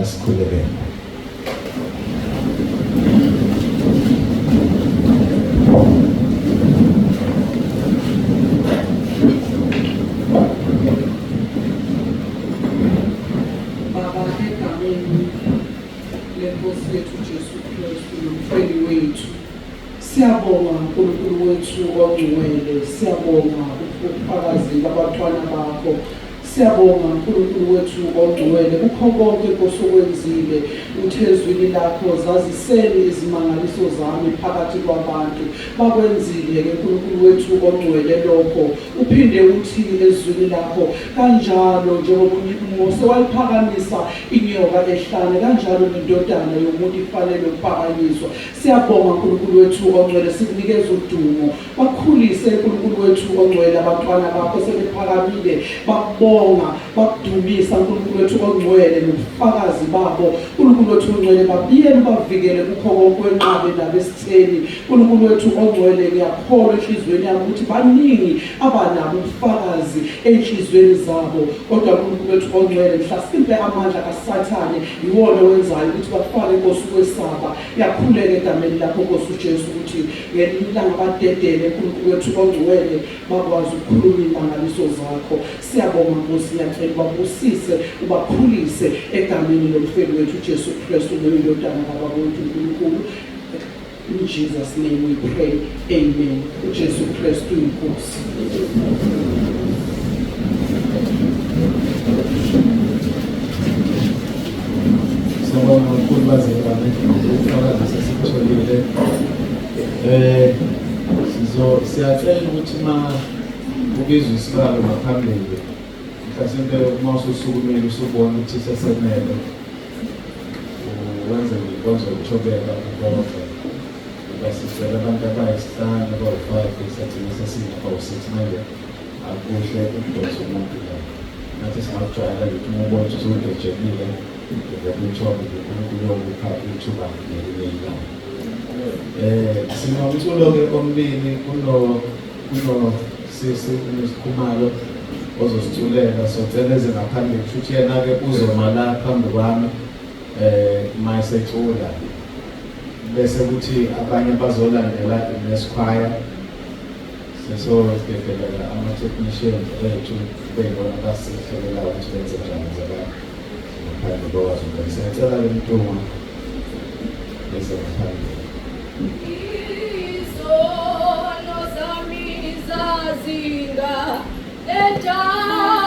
asikhulekele. Siyabonga uNkulunkulu wethu ongcwele, siyabonga ubufakazi babantwana bakho, siyabonga uNkulunkulu wethu ongcwele kukho konke osokwenzile uthezwini lakho zazisele izimangaliso zami phakathi kwabantu bakwenzile ke uNkulunkulu wethu ongcwele lokho uphinde uthi ezwini lakho kanjalo njengoba uMose waliphakamisa inyoka ehlane kanjalo indodana yomuntu ifanele ukuphakanyiswa. Siyabonga uNkulunkulu wethu ongcwele, sikunikeza udumo, bakhulise uNkulunkulu wethu ongcwele abantwana bakho sebephakamile bakubonga bakudumisa uNkulunkulu wethu ongcwele nobufakazi babo uNkulunkulu wethu ongcwele babiyele bavikele kukho konke kwenqabe labesitheni uNkulunkulu wethu ongcwele ngiyakholwa enhlizweni yami ukuthi baningi abanabo ubufakazi enhlizweni zabo kodwa uNkulunkulu wethu ongcwele mhlasimpe amandla kaSathane yiwona owenzayo ukuthi bafake inkosi ukwesaba. Yakhuleka egameni lakho Nkosi uJesu ukuthi ngelilanga badedele uNkulunkulu wethu ongcwele bakwazi ukukhuluma imangaliso zakho. Siyabonga Nkosi, ngiyacela ubabusise ubakhulise egameni lomfeli wethu uJesu Kristu noyindodana kababa wethu uNkulunkulu. In Jesus' name we pray, amen. uJesu Kristu inkosi. Siyabonga kakhulu bazalwane ukufakazi sesikutholile. Siyacela ukuthi ubizwe isibalo ngaphambili mhlasimpe uma ususukumile usubona ukuthi sesenele wenze inkonzo yokuthobeka konke. Basicela abantu abayisihlanu abawu-5 esathini sesingaba-6 manje akuhle ukudonsa umuntu la. Nathi singakujwayela ukuthi uma ubona ukuthi usudejekile ngiyakuthoba uNkulunkulu ukupha ithuba ngelinye ilanga. Sinomculo-ke omibili kunosisi uNesikhumalo ozosithulela, soceleze ngaphambili futhi yena-ke uzoma la phambi kwami mayesecula bese kuthi abanye bazolandela ineschoir sesodedela ama-technicians ethu beyibona basihlelela ukuthi benze njani ngaphandle bakwazi ukuthi siyacela-ke Mtungwa bese ngaphambili. Izono zami zazinga etaba